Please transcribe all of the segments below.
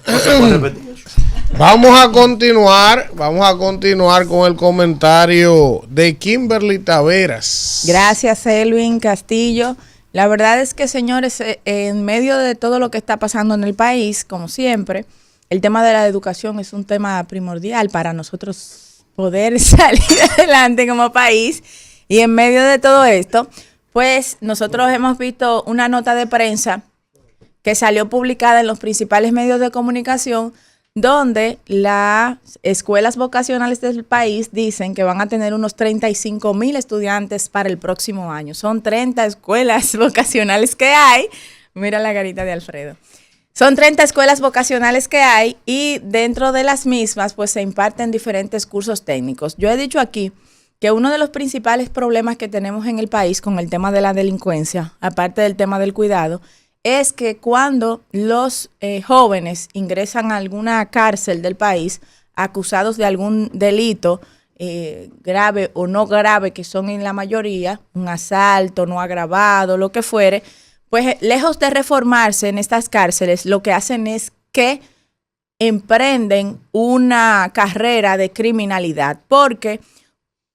No se puede repetir eso. Vamos a continuar con el comentario de Kimberly Taveras. Gracias, Elvin Castillo. La verdad es que, señores, en medio de todo lo que está pasando en el país, como siempre, el tema de la educación es un tema primordial para nosotros poder salir adelante como país. Y en medio de todo esto, pues nosotros hemos visto una nota de prensa que salió publicada en los principales medios de comunicación, donde las escuelas vocacionales del país dicen que van a tener unos 35,000 estudiantes para el próximo año. Son 30 escuelas vocacionales que hay. Mira la carita de Alfredo. Son 30 escuelas vocacionales que hay y dentro de las mismas pues se imparten diferentes cursos técnicos. Yo he dicho aquí que uno de los principales problemas que tenemos en el país con el tema de la delincuencia, aparte del tema del cuidado, es que cuando los jóvenes ingresan a alguna cárcel del país acusados de algún delito grave o no grave, que son en la mayoría, un asalto no agravado, lo que fuere, pues lejos de reformarse en estas cárceles, lo que hacen es que emprenden una carrera de criminalidad, porque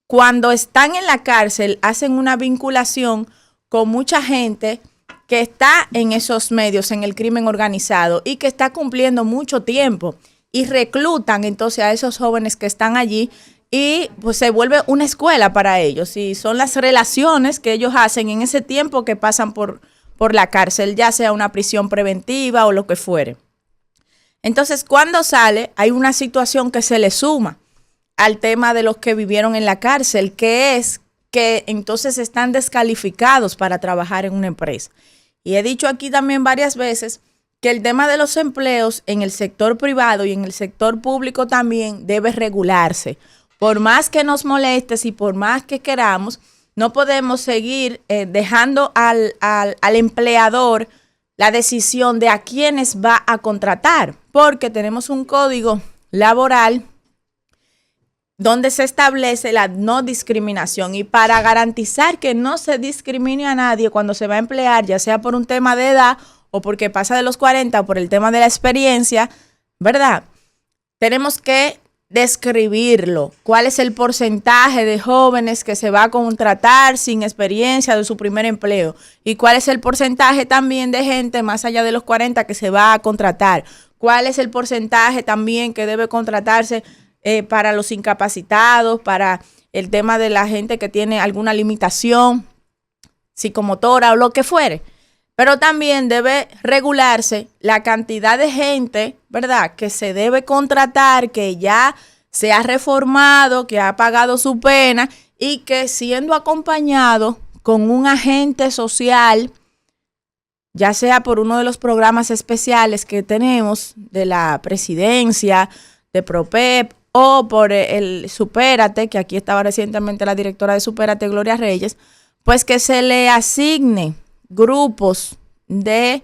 cuando están en la cárcel hacen una vinculación con mucha gente que está en esos medios, en el crimen organizado y que está cumpliendo mucho tiempo y reclutan entonces a esos jóvenes que están allí y pues se vuelve una escuela para ellos y son las relaciones que ellos hacen en ese tiempo que pasan por la cárcel, ya sea una prisión preventiva o lo que fuere. Entonces, cuando sale, hay una situación que se le suma al tema de los que vivieron en la cárcel, que es que entonces están descalificados para trabajar en una empresa. Y he dicho aquí también varias veces que el tema de los empleos en el sector privado y en el sector público también debe regularse. Por más que nos moleste y por más que queramos, no podemos seguir dejando al empleador la decisión de a quiénes va a contratar, porque tenemos un código laboral donde se establece la no discriminación y para garantizar que no se discrimine a nadie cuando se va a emplear, ya sea por un tema de edad o porque pasa de los 40 o por el tema de la experiencia, ¿verdad? Tenemos que describirlo. ¿Cuál es el porcentaje de jóvenes que se va a contratar sin experiencia de su primer empleo? ¿Y cuál es el porcentaje también de gente más allá de los 40 que se va a contratar? ¿Cuál es el porcentaje también que debe contratarse para los incapacitados, para el tema de la gente que tiene alguna limitación psicomotora o lo que fuere? Pero también debe regularse la cantidad de gente, ¿verdad?, que se debe contratar, que ya se ha reformado, que ha pagado su pena y que siendo acompañado con un agente social, ya sea por uno de los programas especiales que tenemos de la presidencia, de PROPEP, o por el Supérate, que aquí estaba recientemente la directora de Supérate, Gloria Reyes, pues que se le asigne grupos de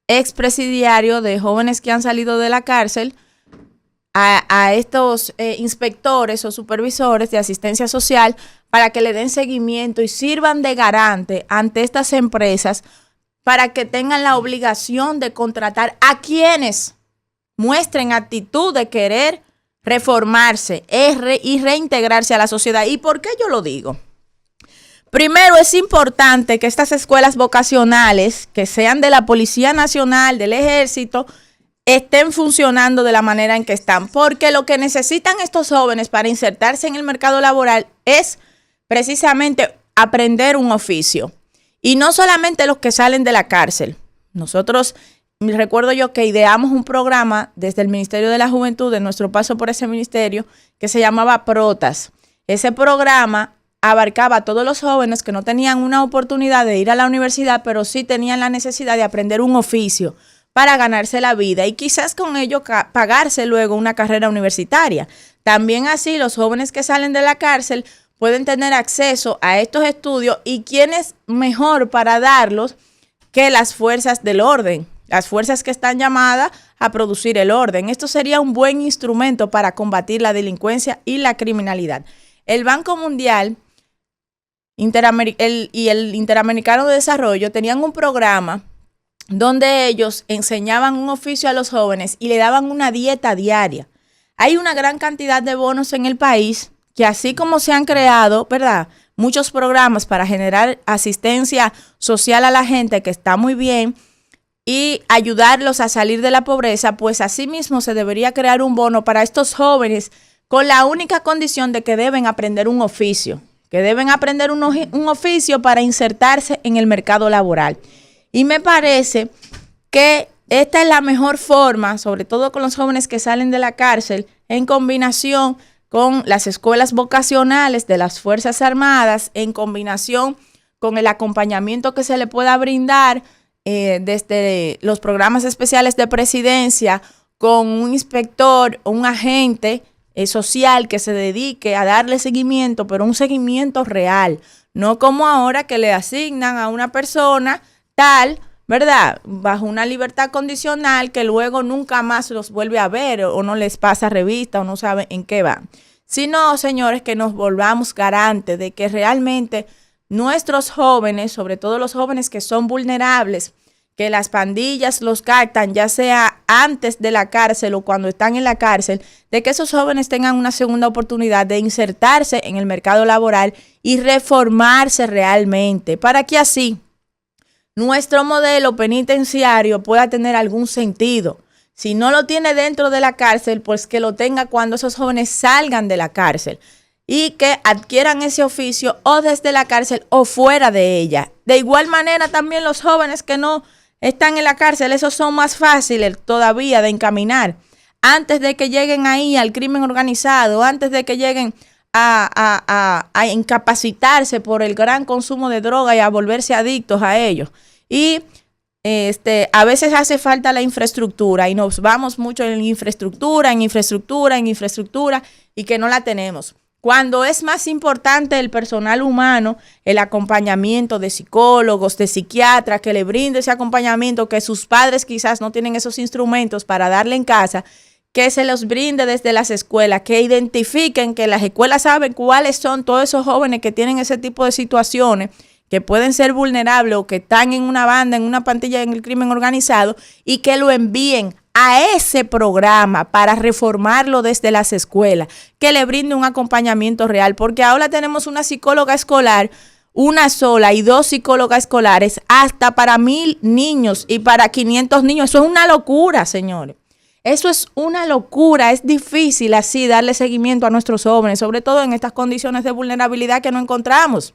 expresidiarios, de jóvenes que han salido de la cárcel, a estos inspectores o supervisores de asistencia social para que le den seguimiento y sirvan de garante ante estas empresas para que tengan la obligación de contratar a quienes muestren actitud de querer reformarse y reintegrarse a la sociedad. ¿Y por qué yo lo digo? Primero, es importante que estas escuelas vocacionales, que sean de la Policía Nacional, del Ejército, estén funcionando de la manera en que están, porque lo que necesitan estos jóvenes para insertarse en el mercado laboral es precisamente aprender un oficio. Y no solamente los que salen de la cárcel. Nosotros, recuerdo yo que ideamos un programa desde el Ministerio de la Juventud, de nuestro paso por ese ministerio, que se llamaba Protas. Ese programa abarcaba a todos los jóvenes que no tenían una oportunidad de ir a la universidad, pero sí tenían la necesidad de aprender un oficio para ganarse la vida y quizás con ello pagarse luego una carrera universitaria. También así los jóvenes que salen de la cárcel pueden tener acceso a estos estudios y quién es mejor para darlos que las fuerzas del orden, las fuerzas que están llamadas a producir el orden. Esto sería un buen instrumento para combatir la delincuencia y la criminalidad. El Banco Mundial y el Interamericano de Desarrollo tenían un programa donde ellos enseñaban un oficio a los jóvenes y le daban una dieta diaria. Hay una gran cantidad de bonos en el país que, así como se han creado, ¿verdad?, muchos programas para generar asistencia social a la gente, que está muy bien, y ayudarlos a salir de la pobreza, pues asimismo se debería crear un bono para estos jóvenes con la única condición de que deben aprender un oficio, un oficio para insertarse en el mercado laboral. Y me parece que esta es la mejor forma, sobre todo con los jóvenes que salen de la cárcel, en combinación con las escuelas vocacionales de las Fuerzas Armadas, en combinación con el acompañamiento que se le pueda brindar desde los programas especiales de presidencia, con un inspector o un agente social que se dedique a darle seguimiento, pero un seguimiento real, no como ahora que le asignan a una persona tal, ¿verdad?, bajo una libertad condicional, que luego nunca más los vuelve a ver o no les pasa revista o no sabe en qué van. Sino, señores, que nos volvamos garantes de que realmente nuestros jóvenes, sobre todo los jóvenes que son vulnerables, que las pandillas los captan, ya sea antes de la cárcel o cuando están en la cárcel, de que esos jóvenes tengan una segunda oportunidad de insertarse en el mercado laboral y reformarse realmente, para que así nuestro modelo penitenciario pueda tener algún sentido. Si no lo tiene dentro de la cárcel, pues que lo tenga cuando esos jóvenes salgan de la cárcel y que adquieran ese oficio o desde la cárcel o fuera de ella. De igual manera, también los jóvenes que no están en la cárcel, esos son más fáciles todavía de encaminar. Antes de que lleguen ahí al crimen organizado, antes de que lleguen a incapacitarse por el gran consumo de droga y a volverse adictos a ellos. Y a veces hace falta la infraestructura y nos vamos mucho en infraestructura y que no la tenemos. Cuando es más importante el personal humano, el acompañamiento de psicólogos, de psiquiatras, que le brinde ese acompañamiento que sus padres quizás no tienen esos instrumentos para darle en casa, que se los brinde desde las escuelas, que identifiquen, que las escuelas saben cuáles son todos esos jóvenes que tienen ese tipo de situaciones, que pueden ser vulnerables o que están en una banda, en una pandilla en el crimen organizado, y que lo envíen a ese programa para reformarlo desde las escuelas, que le brinde un acompañamiento real, porque ahora tenemos una psicóloga escolar, una sola, y 2 psicólogas escolares hasta para 1,000 niños y para 500 niños. Eso es una locura, señores. Eso es una locura. Es difícil así darle seguimiento a nuestros jóvenes, sobre todo en estas condiciones de vulnerabilidad que no encontramos.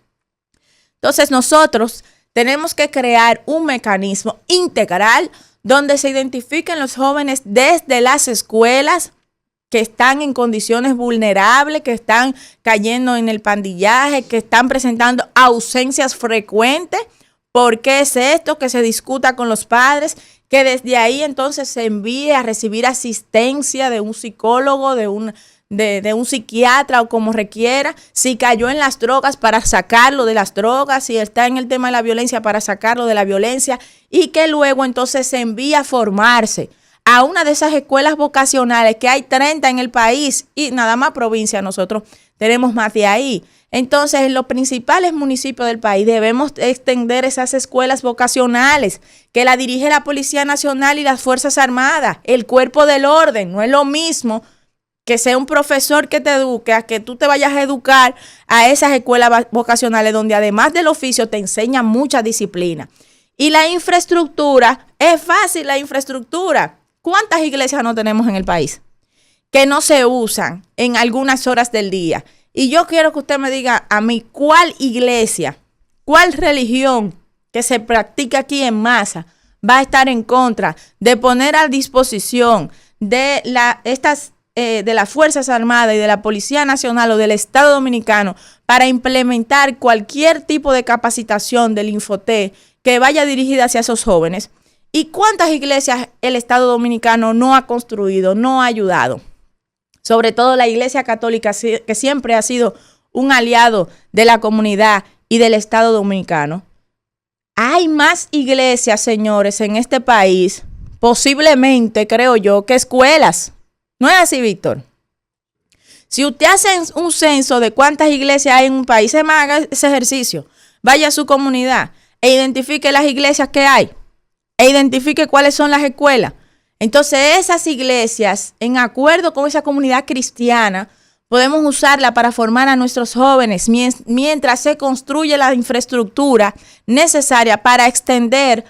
Entonces nosotros tenemos que crear un mecanismo integral donde se identifiquen los jóvenes desde las escuelas que están en condiciones vulnerables, que están cayendo en el pandillaje, que están presentando ausencias frecuentes. ¿Por qué es esto? Que se discuta con los padres, que desde ahí entonces se envíe a recibir asistencia de un psicólogo, de un psiquiatra o como requiera. Si cayó en las drogas, para sacarlo de las drogas. Si está en el tema de la violencia, para sacarlo de la violencia. Y que luego entonces se envíe a formarse a una de esas escuelas vocacionales, que hay 30 en el país y nada más provincia, nosotros tenemos más de ahí. Entonces, en los principales municipios del país debemos extender esas escuelas vocacionales, que la dirige la Policía Nacional y las Fuerzas Armadas, el Cuerpo del Orden. No es lo mismo que sea un profesor que te eduque, a que tú te vayas a educar a esas escuelas vocacionales donde además del oficio te enseñan mucha disciplina. Y la infraestructura, es fácil la infraestructura. ¿Cuántas iglesias no tenemos en el país que no se usan en algunas horas del día? Y yo quiero que usted me diga a mí cuál iglesia, cuál religión que se practica aquí en masa va a estar en contra de poner a disposición de las Fuerzas Armadas y de la Policía Nacional o del Estado Dominicano para implementar cualquier tipo de capacitación del Infotep que vaya dirigida hacia esos jóvenes. ¿Y cuántas iglesias el Estado Dominicano no ha construido, no ha ayudado? Sobre todo la Iglesia Católica, que siempre ha sido un aliado de la comunidad y del Estado Dominicano. Hay más iglesias, señores, en este país, posiblemente, creo yo, que escuelas. ¿No es así, Víctor? Si usted hace un censo de cuántas iglesias hay en un país, haga ese ejercicio. Vaya a su comunidad e identifique las iglesias que hay. e identifique cuáles son las escuelas. Entonces, esas iglesias, en acuerdo con esa comunidad cristiana, podemos usarla para formar a nuestros jóvenes mientras se construye la infraestructura necesaria para extender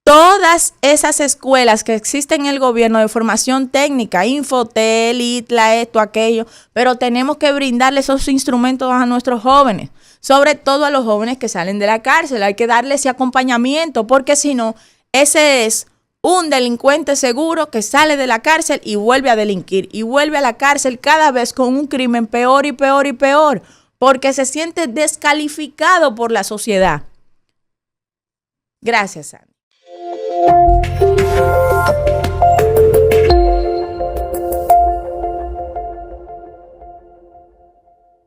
todas esas escuelas que existen en el gobierno de formación técnica, Infotel, ITLA, esto, aquello, pero tenemos que brindarle esos instrumentos a nuestros jóvenes, sobre todo a los jóvenes que salen de la cárcel. Hay que darle ese acompañamiento, porque si no, ese es un delincuente seguro que sale de la cárcel y vuelve a delinquir y vuelve a la cárcel cada vez con un crimen peor y peor y peor, porque se siente descalificado por la sociedad. Gracias, Sandy.